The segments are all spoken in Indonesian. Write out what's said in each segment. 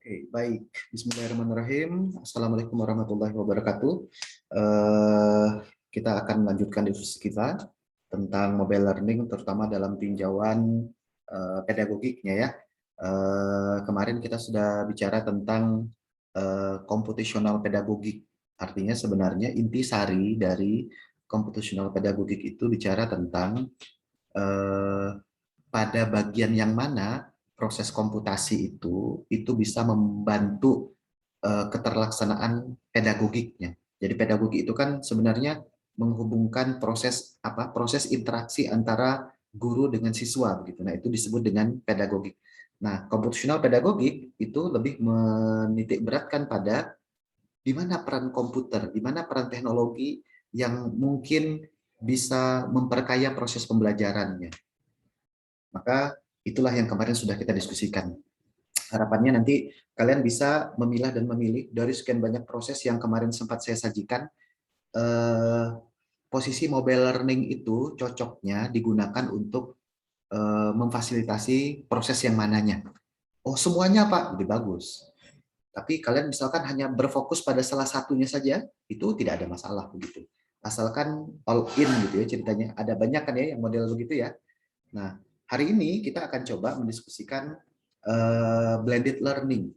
Oke, baik. Bismillahirrahmanirrahim. Assalamualaikum warahmatullahi wabarakatuh. Kita akan melanjutkan diskusi kita tentang mobile learning, terutama dalam tinjauan pedagogiknya ya. Kemarin kita sudah bicara tentang computational pedagogik. Artinya sebenarnya intisari dari computational pedagogik itu bicara tentang pada bagian yang mana proses komputasi itu bisa membantu keterlaksanaan pedagogiknya. Jadi pedagogi itu kan sebenarnya menghubungkan proses interaksi antara guru dengan siswa begitu. Nah, itu disebut dengan pedagogik. Nah, computational pedagogik itu lebih menitik beratkan pada di mana peran komputer, di mana peran teknologi yang mungkin bisa memperkaya proses pembelajarannya. Maka itulah yang kemarin sudah kita diskusikan. Harapannya nanti kalian bisa memilah dan memilih dari sekian banyak proses yang kemarin sempat saya sajikan, posisi mobile learning itu cocoknya digunakan untuk memfasilitasi proses yang mananya. Oh, semuanya Pak, lebih bagus. Tapi kalian misalkan hanya berfokus pada salah satunya saja, itu tidak ada masalah begitu. Asalkan all in gitu ya ceritanya. Ada banyak kan ya yang model begitu ya. Nah, hari ini kita akan coba mendiskusikan blended learning.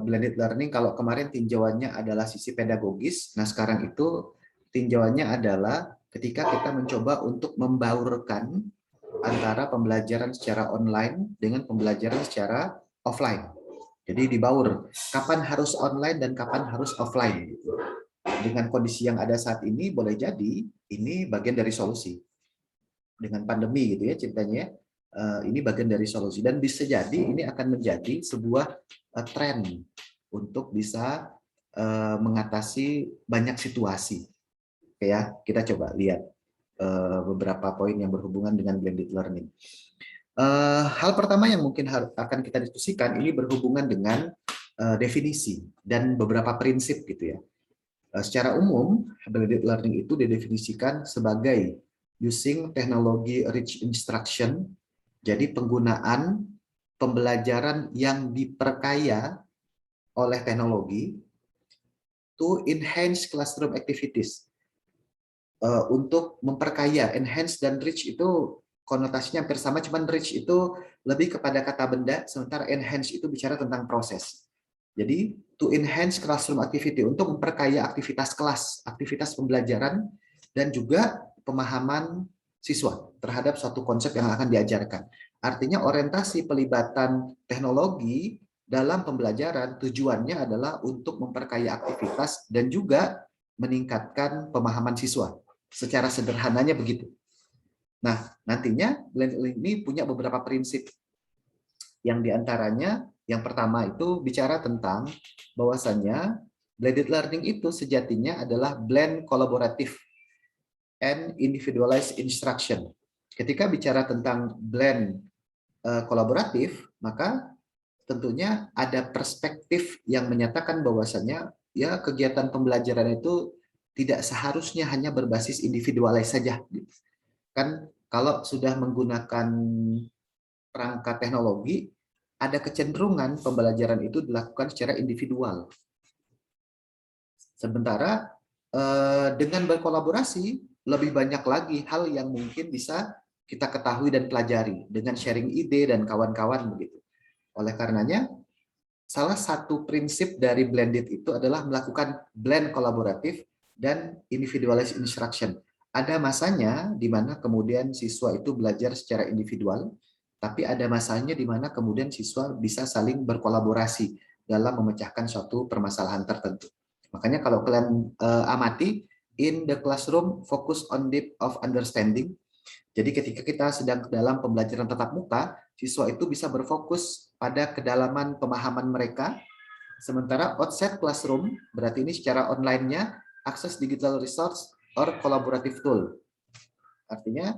Blended learning kalau kemarin tinjauannya adalah sisi pedagogis, nah sekarang itu tinjauannya adalah ketika kita mencoba untuk membaurkan antara pembelajaran secara online dengan pembelajaran secara offline. Jadi dibaur, kapan harus online dan kapan harus offline. Dengan kondisi yang ada saat ini, boleh jadi ini bagian dari solusi. Dengan pandemi gitu ya ceritanya, ini bagian dari solusi. Dan bisa jadi ini akan menjadi sebuah tren untuk bisa mengatasi banyak situasi. Oke ya, kita coba lihat beberapa poin yang berhubungan dengan blended learning. Hal pertama yang mungkin akan kita diskusikan ini berhubungan dengan definisi dan beberapa prinsip gitu ya. Secara umum, blended learning itu didefinisikan sebagai using technology rich instruction, jadi penggunaan pembelajaran yang diperkaya oleh teknologi to enhance classroom activities. Untuk memperkaya, enhance dan rich itu konotasinya hampir sama, cuman rich itu lebih kepada kata benda, sementara enhance itu bicara tentang proses. Jadi, to enhance classroom activity, untuk memperkaya aktivitas kelas, aktivitas pembelajaran, dan juga pemahaman siswa terhadap suatu konsep yang akan diajarkan. Artinya orientasi pelibatan teknologi dalam pembelajaran tujuannya adalah untuk memperkaya aktivitas dan juga meningkatkan pemahaman siswa. Secara sederhananya begitu. Nah, nantinya blended learning ini punya beberapa prinsip. Yang diantaranya, yang pertama itu bicara tentang bahwasannya blended learning itu sejatinya adalah blend kolaboratif and individualized instruction. Ketika bicara tentang blend kolaboratif, maka tentunya ada perspektif yang menyatakan bahwasannya ya kegiatan pembelajaran itu tidak seharusnya hanya berbasis individualis saja. Kan kalau sudah menggunakan perangkat teknologi, ada kecenderungan pembelajaran itu dilakukan secara individual. Sementara dengan berkolaborasi, lebih banyak lagi hal yang mungkin bisa kita ketahui dan pelajari dengan sharing ide dan kawan-kawan begitu. Oleh karenanya, salah satu prinsip dari blended itu adalah melakukan blend kolaboratif dan individualized instruction. Ada masanya di mana kemudian siswa itu belajar secara individual, tapi ada masanya di mana kemudian siswa bisa saling berkolaborasi dalam memecahkan suatu permasalahan tertentu. Makanya kalau kalian amati, in the classroom, focus on depth of understanding. Jadi ketika kita sedang dalam pembelajaran tatap muka, siswa itu bisa berfokus pada kedalaman pemahaman mereka, sementara outside classroom, berarti ini secara online-nya, akses digital resource or collaborative tool. Artinya,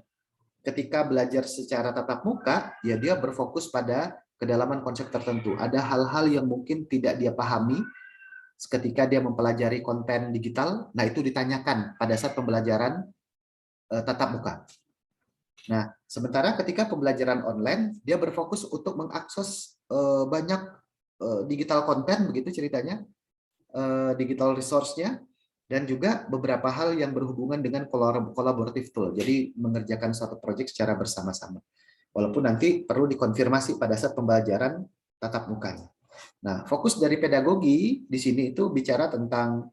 ketika belajar secara tatap muka, ya dia berfokus pada kedalaman konsep tertentu. Ada hal-hal yang mungkin tidak dia pahami ketika dia mempelajari konten digital, nah itu ditanyakan pada saat pembelajaran tatap muka. Nah, sementara ketika pembelajaran online, dia berfokus untuk mengakses banyak digital content begitu ceritanya, digital resource-nya, dan juga beberapa hal yang berhubungan dengan kolaboratif tool. Jadi mengerjakan satu proyek secara bersama-sama. Walaupun nanti perlu dikonfirmasi pada saat pembelajaran tatap muka. Nah, fokus dari pedagogi di sini itu bicara tentang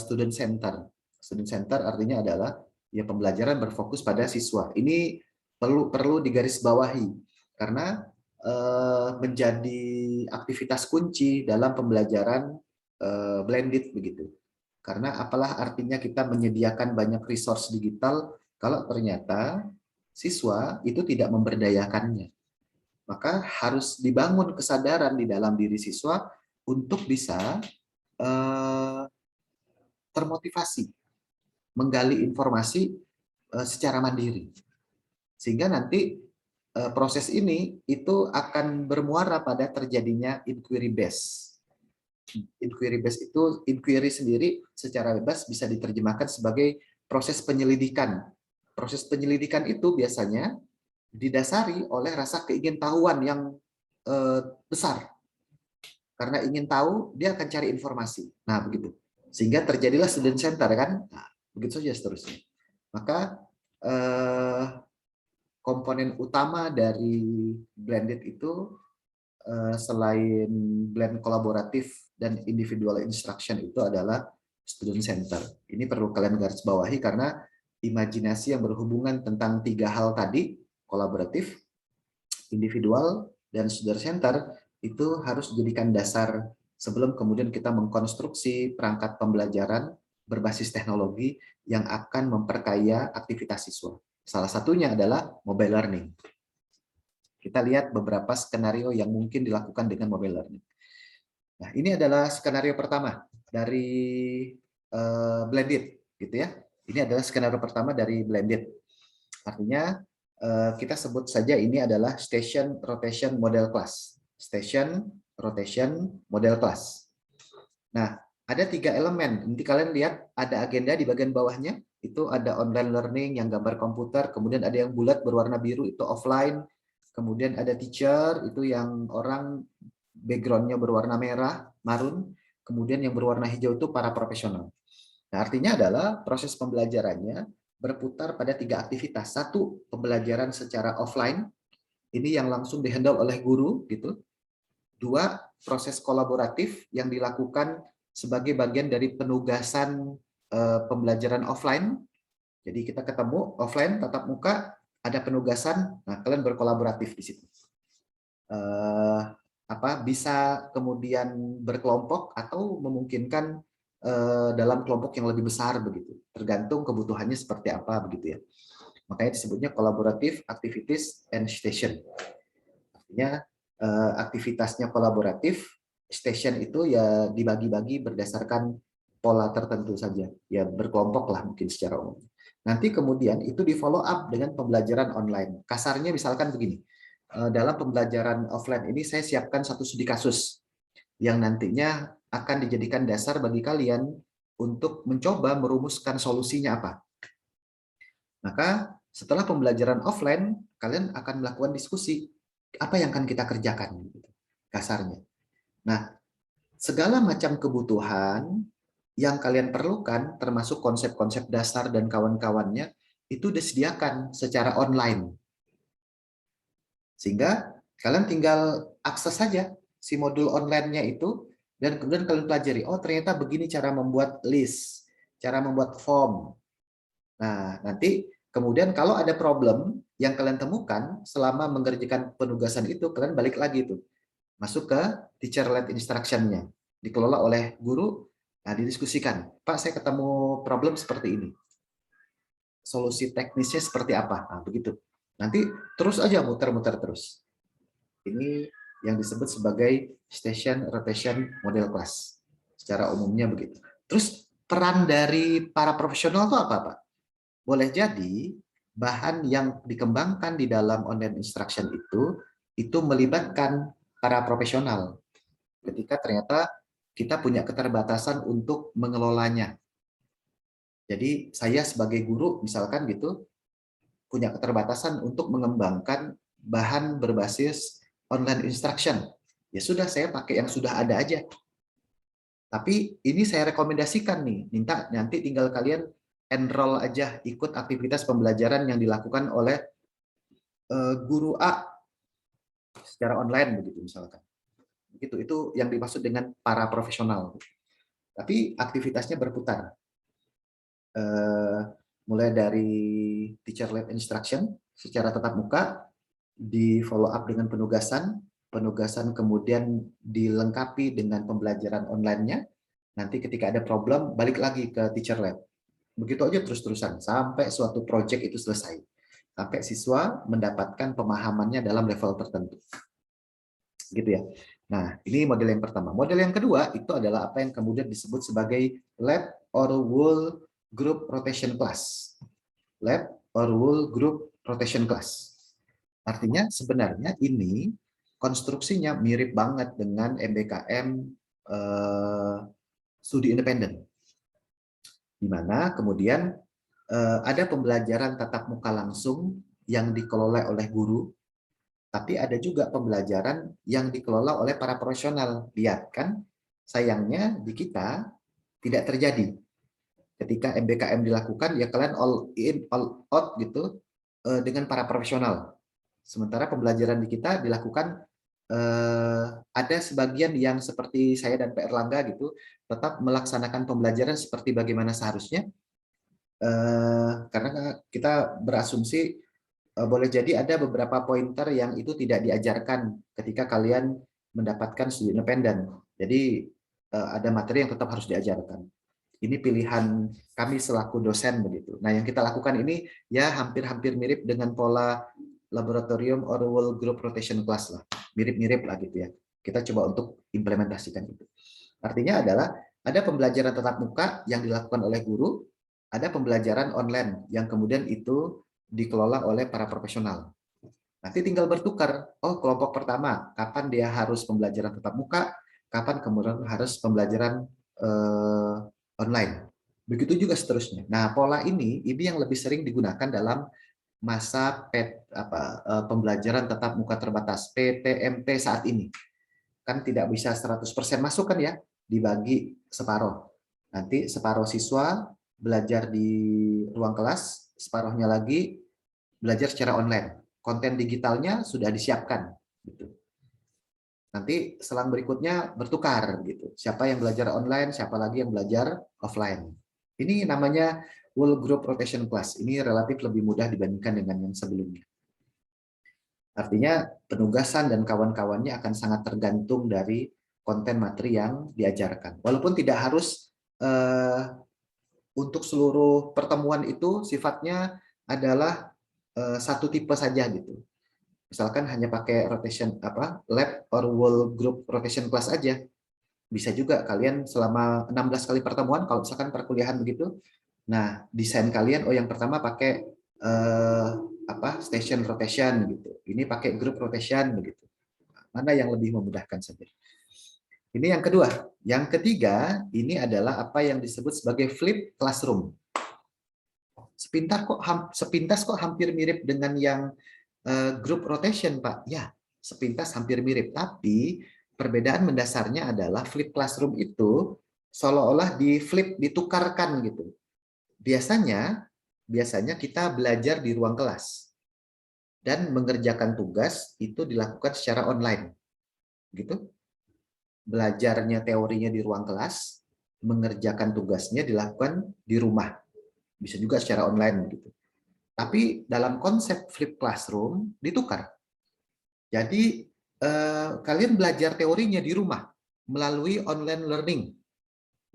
student center. Student center artinya adalah ya pembelajaran berfokus pada siswa. Ini perlu digarisbawahi karena menjadi aktivitas kunci dalam pembelajaran blended begitu. Karena apalah artinya kita menyediakan banyak resource digital kalau ternyata siswa itu tidak memberdayakannya. Maka harus dibangun kesadaran di dalam diri siswa untuk bisa termotivasi, menggali informasi secara mandiri. Sehingga nanti proses ini itu akan bermuara pada terjadinya inquiry based. Inquiry based itu, inquiry sendiri secara bebas bisa diterjemahkan sebagai proses penyelidikan. Proses penyelidikan itu biasanya didasari oleh rasa keingintahuan yang besar. Karena ingin tahu, dia akan cari informasi. Nah, begitu. Sehingga terjadilah student center, kan? Nah, begitu saja seterusnya. Maka komponen utama dari blended itu selain blend kolaboratif dan individual instruction itu adalah student center. Ini perlu kalian garis bawahi karena imajinasi yang berhubungan tentang 3 hal tadi, kolaboratif, individual, dan student center, itu harus dijadikan dasar sebelum kemudian kita mengkonstruksi perangkat pembelajaran berbasis teknologi yang akan memperkaya aktivitas siswa. Salah satunya adalah mobile learning. Kita lihat beberapa skenario yang mungkin dilakukan dengan mobile learning. Nah, ini adalah skenario pertama dari blended, gitu ya. Ini adalah skenario pertama dari blended. Artinya kita sebut saja ini adalah station rotation model class. Station rotation model class. Nah, ada 3 elemen. Nanti kalian lihat ada agenda di bagian bawahnya. Itu ada online learning yang gambar komputer, kemudian ada yang bulat berwarna biru itu offline. Kemudian ada teacher, itu yang orang background-nya berwarna merah, marun. Kemudian yang berwarna hijau itu para profesional. Nah, artinya adalah proses pembelajarannya berputar pada 3 aktivitas. 1, pembelajaran secara offline. Ini yang langsung dihandle oleh guru, gitu. 2, proses kolaboratif yang dilakukan sebagai bagian dari penugasan pembelajaran offline. Jadi kita ketemu offline, tatap muka, ada penugasan, nah kalian berkolaboratif di situ. Bisa kemudian berkelompok atau memungkinkan dalam kelompok yang lebih besar begitu, tergantung kebutuhannya seperti apa begitu ya. Makanya disebutnya collaborative activities and station. Artinya aktivitasnya kolaboratif, station itu ya dibagi-bagi berdasarkan pola tertentu saja, ya berkelompok lah mungkin secara umum. Nanti kemudian itu di follow up dengan pembelajaran online. Kasarnya misalkan begini, dalam pembelajaran offline ini saya siapkan satu studi kasus yang nantinya akan dijadikan dasar bagi kalian untuk mencoba merumuskan solusinya apa. Maka setelah pembelajaran offline, kalian akan melakukan diskusi. Apa yang akan kita kerjakan? Kasarnya. Nah, segala macam kebutuhan yang kalian perlukan, termasuk konsep-konsep dasar dan kawan-kawannya, itu disediakan secara online. Sehingga kalian tinggal akses saja si modul online-nya itu, dan kemudian kalian pelajari, oh ternyata begini cara membuat list, cara membuat form. Nah, nanti kemudian kalau ada problem yang kalian temukan selama mengerjakan penugasan itu, kalian balik lagi tuh, masuk ke teacher-led instruction-nya, dikelola oleh guru. Nah, didiskusikan, Pak, saya ketemu problem seperti ini. Solusi teknisnya seperti apa? Nah, begitu. Nanti terus aja muter-muter terus. Ini yang disebut sebagai station rotation model class. Secara umumnya begitu. Terus peran dari para profesional itu apa, Pak? Boleh jadi bahan yang dikembangkan di dalam online instruction itu melibatkan para profesional. Ketika ternyata kita punya keterbatasan untuk mengelolanya. Jadi saya sebagai guru misalkan gitu punya keterbatasan untuk mengembangkan bahan berbasis online instruction Ya sudah, saya pakai yang sudah ada aja. Tapi ini saya rekomendasikan nih, minta nanti tinggal kalian enroll aja, ikut aktivitas pembelajaran yang dilakukan oleh guru A secara online begitu misalkan. Itu yang dimaksud dengan para profesional. Tapi aktivitasnya berputar. Mulai dari teacher led instruction secara tatap muka, di follow up dengan penugasan kemudian dilengkapi dengan pembelajaran online-nya. Nanti ketika ada problem, balik lagi ke teacher lab. Begitu aja terus-terusan sampai suatu project itu selesai. Sampai siswa mendapatkan pemahamannya dalam level tertentu. Gitu ya. Nah, ini model yang pertama. Model yang kedua itu adalah apa yang kemudian disebut sebagai lab or whole group rotation class. Lab or whole group rotation class. Artinya sebenarnya ini konstruksinya mirip banget dengan MBKM studi independen, di mana kemudian ada pembelajaran tatap muka langsung yang dikelola oleh guru, tapi ada juga pembelajaran yang dikelola oleh para profesional. Lihat kan, sayangnya di kita tidak terjadi. Ketika MBKM dilakukan, ya kalian all in, all out gitu dengan para profesional. Sementara pembelajaran di kita dilakukan ada sebagian yang seperti saya dan Pak Erlangga gitu, tetap melaksanakan pembelajaran seperti bagaimana seharusnya, karena kita berasumsi boleh jadi ada beberapa pointer yang itu tidak diajarkan ketika kalian mendapatkan studi independen. Jadi ada materi yang tetap harus diajarkan. Ini pilihan kami selaku dosen begitu. Nah, yang kita lakukan ini ya hampir-hampir mirip dengan pola laboratorium or whole group rotation class lah. Mirip-mirip lah gitu ya. Kita coba untuk implementasikan itu. Artinya adalah ada pembelajaran tatap muka yang dilakukan oleh guru, ada pembelajaran online yang kemudian itu dikelola oleh para profesional. Nanti tinggal bertukar. Oh, kelompok pertama, kapan dia harus pembelajaran tatap muka, kapan kemudian harus pembelajaran online. Begitu juga seterusnya. Nah, pola ini yang lebih sering digunakan dalam masa pembelajaran tatap muka terbatas PTMT saat ini. Kan tidak bisa 100% masuk kan ya, dibagi separuh. Nanti separuh siswa belajar di ruang kelas, separuhnya lagi belajar secara online. Konten digitalnya sudah disiapkan. Gitu. Nanti selang berikutnya bertukar. Gitu. Siapa yang belajar online, siapa lagi yang belajar offline. Ini namanya whole group rotation class. Ini relatif lebih mudah dibandingkan dengan yang sebelumnya. Artinya penugasan dan kawan-kawannya akan sangat tergantung dari konten materi yang diajarkan. Walaupun tidak harus untuk seluruh pertemuan itu sifatnya adalah satu tipe saja gitu. Misalkan hanya pakai rotation lab or whole group rotation class aja. Bisa juga kalian selama 16 kali pertemuan kalau misalkan perkuliahan begitu. Nah, desain kalian yang pertama pakai station rotation gitu. Ini pakai group rotation begitu. Mana yang lebih memudahkan saja. Ini yang kedua. Yang ketiga, ini adalah apa yang disebut sebagai flip classroom. Sepintas kok hampir mirip dengan yang group rotation, Pak. Ya, sepintas hampir mirip, tapi perbedaan mendasarnya adalah flip classroom itu seolah-olah ditukarkan gitu. Biasanya kita belajar di ruang kelas dan mengerjakan tugas itu dilakukan secara online. Gitu. Belajarnya teorinya di ruang kelas, mengerjakan tugasnya dilakukan di rumah. Bisa juga secara online gitu. Tapi dalam konsep flip classroom ditukar. Jadi kalian belajar teorinya di rumah melalui online learning.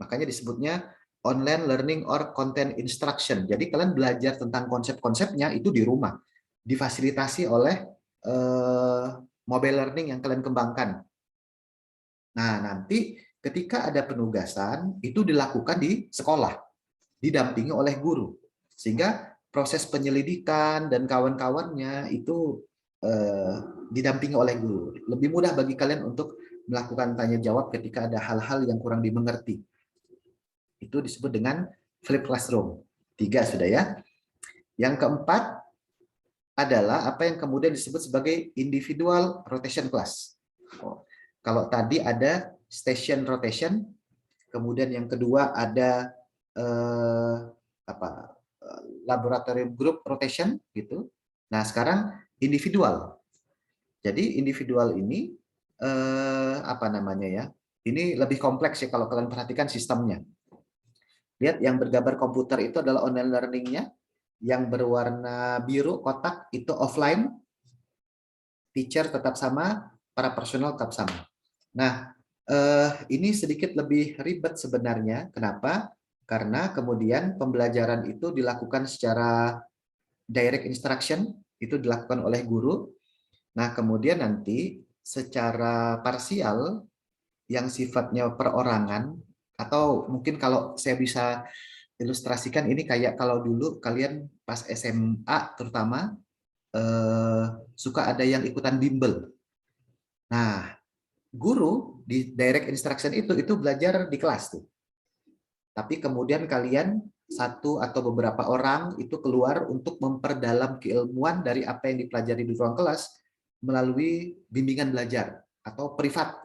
Makanya disebutnya online learning or content instruction. Jadi kalian belajar tentang konsep-konsepnya itu di rumah, difasilitasi oleh mobile learning yang kalian kembangkan. Nah, nanti ketika ada penugasan itu dilakukan di sekolah, didampingi oleh guru, sehingga proses penyelidikan dan kawan-kawannya itu didampingi oleh guru. Lebih mudah bagi kalian untuk melakukan tanya jawab ketika ada hal-hal yang kurang dimengerti. Itu disebut dengan flip classroom. 3 sudah ya. Yang keempat adalah apa yang kemudian disebut sebagai individual rotation class. Kalau tadi ada station rotation, kemudian yang kedua ada eh, apa laboratorium group rotation gitu. Nah, sekarang individual. Jadi individual ini apa namanya ya? Ini lebih kompleks ya kalau kalian perhatikan sistemnya. Lihat yang bergambar komputer itu adalah online learning-nya, yang berwarna biru kotak itu offline, teacher tetap sama, para personal tetap sama. Nah, ini sedikit lebih ribet sebenarnya. Kenapa? Karena kemudian pembelajaran itu dilakukan secara direct instruction, itu dilakukan oleh guru. Nah, kemudian nanti secara parsial yang sifatnya perorangan, atau mungkin kalau saya bisa ilustrasikan ini kayak kalau dulu kalian pas SMA terutama suka ada yang ikutan bimbel. Nah, guru di direct instruction itu belajar di kelas tuh. Tapi kemudian kalian satu atau beberapa orang itu keluar untuk memperdalam keilmuan dari apa yang dipelajari di ruang kelas melalui bimbingan belajar atau privat.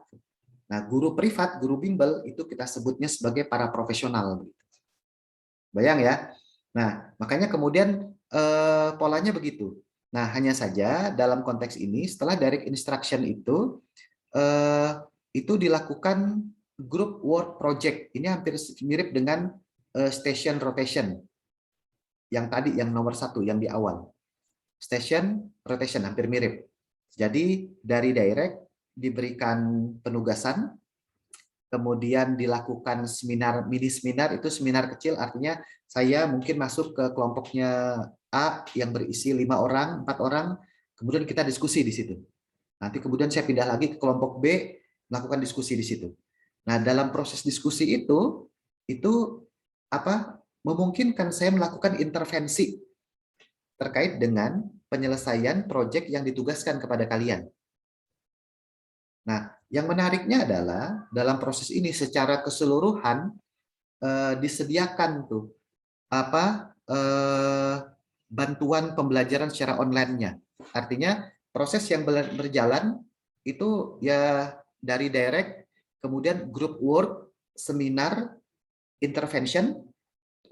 Nah, guru privat, guru bimbel itu kita sebutnya sebagai para profesional. Bayang ya? Nah, makanya kemudian polanya begitu. Nah, hanya saja dalam konteks ini setelah direct instruction eh, itu dilakukan group work project. Ini hampir mirip dengan station rotation yang tadi, yang nomor satu, yang di awal. Station rotation hampir mirip. Jadi dari direct diberikan penugasan, kemudian dilakukan seminar, mini seminar, itu seminar kecil, artinya saya mungkin masuk ke kelompoknya A yang berisi 5 orang, 4 orang, kemudian kita diskusi di situ. Nanti kemudian saya pindah lagi ke kelompok B, melakukan diskusi di situ. Nah, dalam proses diskusi itu apa memungkinkan saya melakukan intervensi terkait dengan penyelesaian proyek yang ditugaskan kepada kalian. Nah, yang menariknya adalah dalam proses ini secara keseluruhan disediakan tuh apa bantuan pembelajaran secara online-nya. Artinya proses yang berjalan itu ya dari direct, kemudian group work, seminar, intervention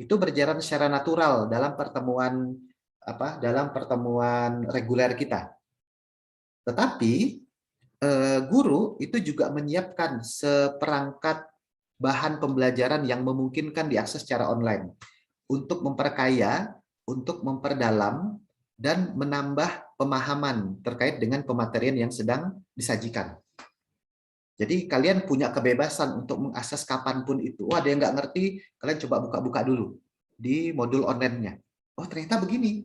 itu berjalan secara natural dalam pertemuan reguler kita. Tetapi guru itu juga menyiapkan seperangkat bahan pembelajaran yang memungkinkan diakses secara online untuk memperkaya, untuk memperdalam, dan menambah pemahaman terkait dengan pematerian yang sedang disajikan. Jadi kalian punya kebebasan untuk mengakses kapanpun itu. Oh, ada yang nggak ngerti, kalian coba buka-buka dulu di modul online-nya. Oh, ternyata begini.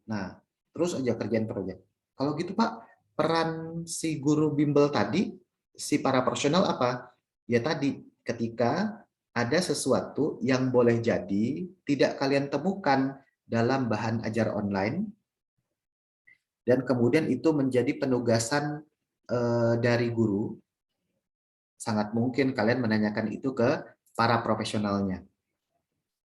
Nah, terus aja kerjaan proyek. Kalau gitu Pak, peran si guru bimbel tadi, si para profesional apa? Ya tadi, ketika ada sesuatu yang boleh jadi tidak kalian temukan dalam bahan ajar online, dan kemudian itu menjadi penugasan dari guru, sangat mungkin kalian menanyakan itu ke para profesionalnya.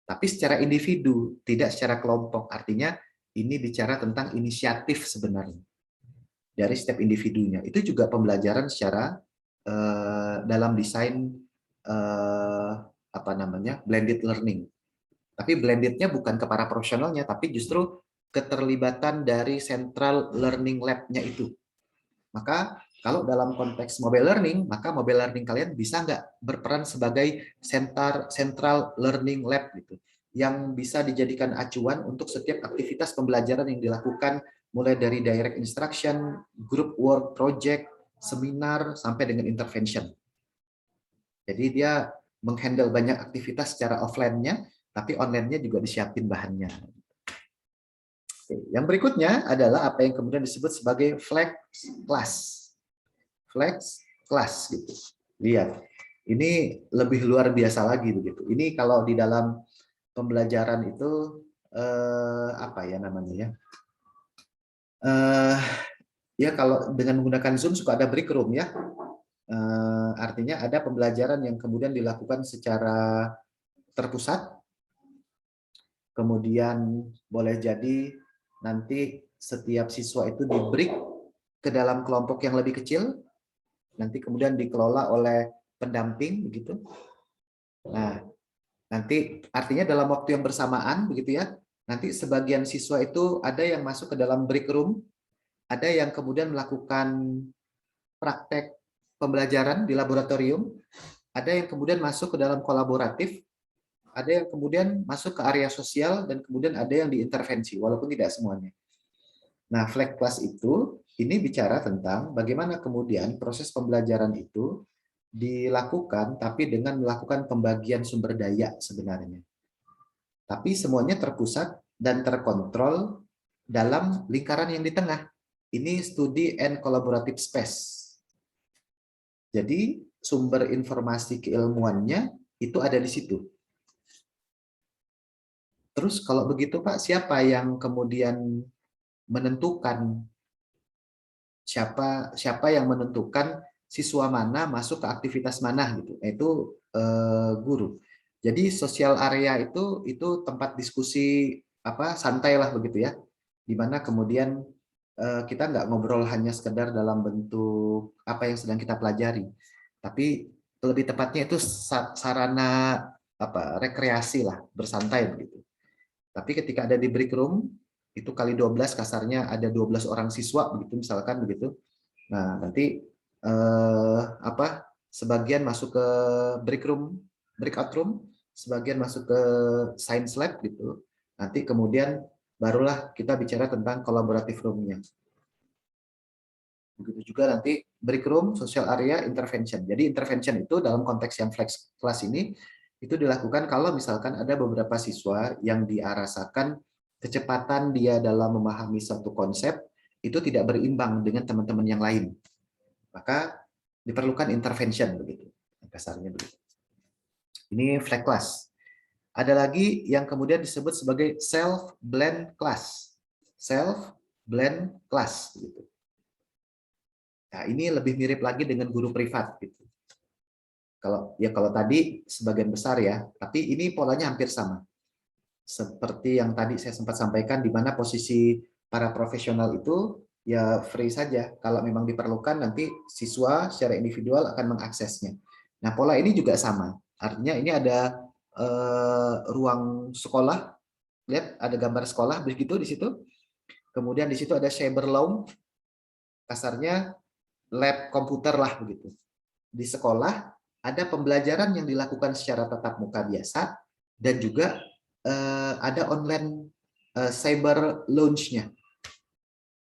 Tapi secara individu, tidak secara kelompok. Artinya ini bicara tentang inisiatif sebenarnya dari setiap individunya. Itu juga pembelajaran secara dalam desain apa namanya blended learning. Tapi blendednya bukan ke para profesionalnya, tapi justru keterlibatan dari central learning lab-nya itu. Maka kalau dalam konteks mobile learning, maka mobile learning kalian bisa nggak berperan sebagai central learning lab gitu, yang bisa dijadikan acuan untuk setiap aktivitas pembelajaran yang dilakukan mulai dari direct instruction, group work project, seminar, sampai dengan intervention. Jadi dia menghandle banyak aktivitas secara offline-nya, tapi online-nya juga disiapin bahannya. Oke. Yang berikutnya adalah apa yang kemudian disebut sebagai flex class. Flex class gitu. Lihat, ini lebih luar biasa lagi begitu. Ini kalau di dalam pembelajaran itu apa ya namanya ya? Ya kalau dengan menggunakan Zoom suka ada break room ya. Artinya ada pembelajaran yang kemudian dilakukan secara terpusat, kemudian boleh jadi nanti setiap siswa itu di break ke dalam kelompok yang lebih kecil, nanti kemudian dikelola oleh pendamping begitu. Nah, nanti artinya dalam waktu yang bersamaan begitu ya. Nanti sebagian siswa itu ada yang masuk ke dalam break room, ada yang kemudian melakukan praktek pembelajaran di laboratorium, ada yang kemudian masuk ke dalam kolaboratif, ada yang kemudian masuk ke area sosial, dan kemudian ada yang diintervensi, walaupun tidak semuanya. Nah, flag class itu ini bicara tentang bagaimana kemudian proses pembelajaran itu dilakukan, tapi dengan melakukan pembagian sumber daya sebenarnya. Tapi semuanya terpusat dan terkontrol dalam lingkaran yang di tengah. Ini studi and collaborative space. Jadi sumber informasi keilmuannya itu ada di situ. Terus kalau begitu Pak, siapa yang kemudian menentukan siapa yang menentukan siswa mana masuk ke aktivitas mana gitu? Itu guru. Jadi sosial area itu tempat diskusi santai lah begitu ya, di mana kemudian kita nggak ngobrol hanya sekedar dalam bentuk apa yang sedang kita pelajari, tapi lebih tepatnya itu sarana rekreasi lah, bersantai begitu. Tapi ketika ada di break room, itu kali 12 kasarnya ada 12 orang siswa begitu misalkan begitu. Nah, nanti sebagian masuk ke breakout room, sebagian masuk ke science lab gitu. Nanti kemudian barulah kita bicara tentang collaborative room-nya. Begitu juga nanti break room, social area, intervention. Jadi intervention itu dalam konteks yang flex class ini itu dilakukan kalau misalkan ada beberapa siswa yang diarasakan kecepatan dia dalam memahami satu konsep itu tidak berimbang dengan teman-teman yang lain. Maka diperlukan intervention begitu. Kasarnya begitu. Ini flag class. Ada lagi yang kemudian disebut sebagai self blend class. Self blend class gitu. Nah, ini lebih mirip lagi dengan guru privat gitu. Kalau tadi sebagian besar ya, tapi ini polanya hampir sama. Seperti yang tadi saya sempat sampaikan, di mana posisi para profesional itu ya free saja. Kalau memang diperlukan, nanti siswa secara individual akan mengaksesnya. Nah, pola ini juga sama. Artinya ini ada ruang sekolah, lihat ada gambar sekolah begitu di situ. Kemudian di situ ada cyberlounge, kasarnya lab komputer lah begitu. Di sekolah ada pembelajaran yang dilakukan secara tatap muka biasa dan juga ada online cyber lounge-nya.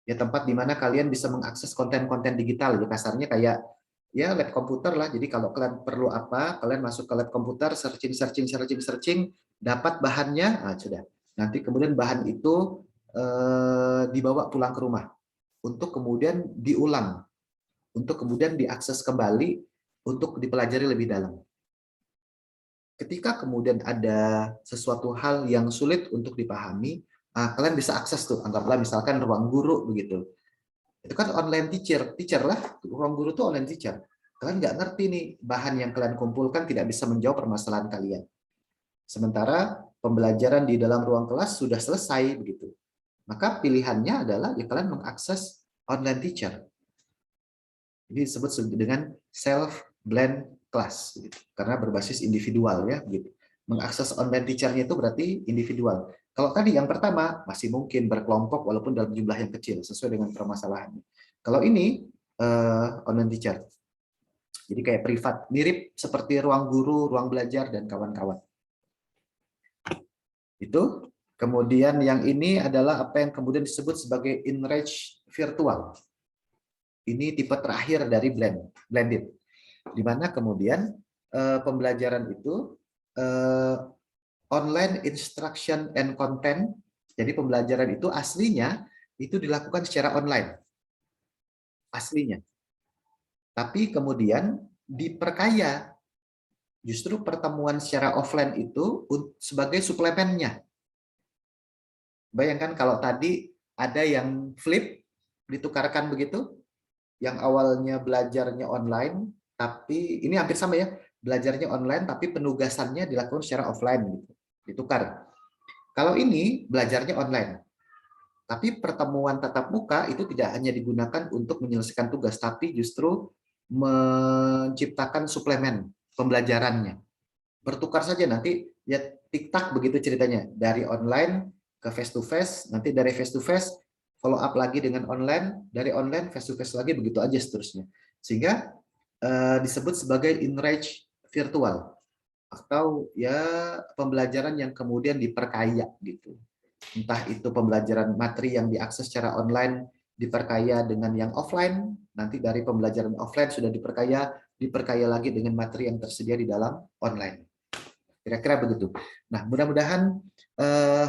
Ya, tempat di mana kalian bisa mengakses konten-konten digital, ya kasarnya kayak ya lab komputer lah. Jadi kalau kalian perlu apa, kalian masuk ke lab komputer, searching, dapat bahannya, nah, sudah. Nanti kemudian bahan itu dibawa pulang ke rumah untuk kemudian diulang, untuk kemudian diakses kembali untuk dipelajari lebih dalam. Ketika kemudian ada sesuatu hal yang sulit untuk dipahami, kalian bisa akses tuh, anggaplah misalkan ruang guru begitu. Itu kan online teacher lah, ruang guru tuh online teacher. Kalian nggak ngerti nih, bahan yang kalian kumpulkan tidak bisa menjawab permasalahan kalian. Sementara pembelajaran di dalam ruang kelas sudah selesai begitu. Maka pilihannya adalah ya kalian mengakses online teacher. Ini disebut dengan self blend class gitu. Karena berbasis individual ya gitu. Mengakses online teacher-nya itu berarti individual. Kalau tadi yang pertama masih mungkin berkelompok walaupun dalam jumlah yang kecil sesuai dengan permasalahannya. Kalau ini online teacher. Jadi kayak privat, mirip seperti ruang guru, ruang belajar dan kawan-kawan. Itu. Kemudian yang ini adalah apa yang kemudian disebut sebagai enrich virtual. Ini tipe terakhir dari blended, di mana kemudian pembelajaran itu online instruction and content. Jadi pembelajaran itu aslinya itu dilakukan secara online, aslinya. Tapi kemudian diperkaya justru pertemuan secara offline itu sebagai suplemennya. Bayangkan kalau tadi ada yang flip, ditukarkan begitu, yang awalnya belajarnya online, tapi ini hampir sama ya, belajarnya online tapi penugasannya dilakukan secara offline gitu, ditukar. Kalau ini belajarnya online, tapi pertemuan tatap muka itu tidak hanya digunakan untuk menyelesaikan tugas, tapi justru menciptakan suplemen pembelajarannya. Bertukar saja nanti ya tik-tak begitu ceritanya. Dari online ke face to face, nanti dari face to face follow up lagi dengan online, dari online face to face lagi, begitu aja seterusnya. Sehingga disebut sebagai enrich virtual atau ya pembelajaran yang kemudian diperkaya gitu. Entah itu pembelajaran materi yang diakses secara online diperkaya dengan yang offline, nanti dari pembelajaran offline sudah diperkaya lagi dengan materi yang tersedia di dalam online. Kira-kira begitu. Nah, mudah-mudahan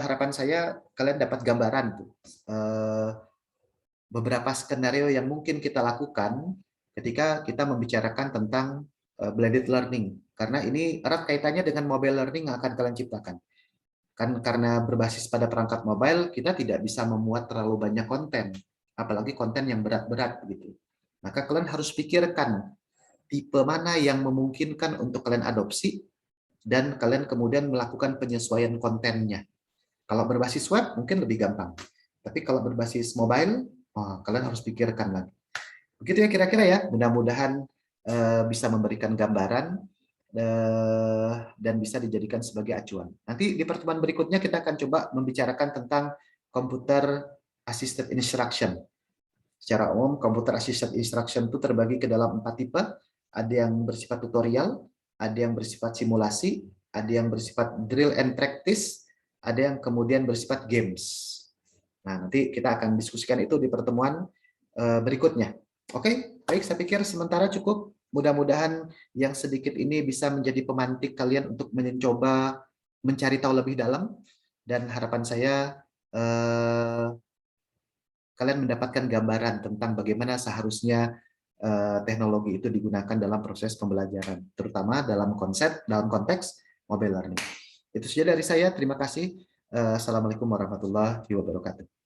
harapan saya kalian dapat gambaran tuh beberapa skenario yang mungkin kita lakukan ketika kita membicarakan tentang blended learning. Karena ini erat kaitannya dengan mobile learning yang akan kalian ciptakan. Kan karena berbasis pada perangkat mobile, kita tidak bisa memuat terlalu banyak konten, apalagi konten yang berat-berat gitu. Maka kalian harus pikirkan tipe mana yang memungkinkan untuk kalian adopsi dan kalian kemudian melakukan penyesuaian kontennya. Kalau berbasis web mungkin lebih gampang. Tapi kalau berbasis mobile, kalian harus pikirkan lagi. Begitu ya kira-kira ya. Mudah-mudahan bisa memberikan gambaran dan bisa dijadikan sebagai acuan. Nanti di pertemuan berikutnya kita akan coba membicarakan tentang computer assisted instruction. Secara umum, computer assisted instruction itu terbagi ke dalam 4 tipe. Ada yang bersifat tutorial, ada yang bersifat simulasi, ada yang bersifat drill and practice, ada yang kemudian bersifat games. Nah, nanti kita akan diskusikan itu di pertemuan berikutnya. Oke, baik, saya pikir sementara cukup. Mudah-mudahan yang sedikit ini bisa menjadi pemantik kalian untuk mencoba mencari tahu lebih dalam, dan harapan saya kalian mendapatkan gambaran tentang bagaimana seharusnya teknologi itu digunakan dalam proses pembelajaran, terutama dalam konteks mobile learning. Itu saja dari saya. Terima kasih. Assalamualaikum warahmatullahi wabarakatuh.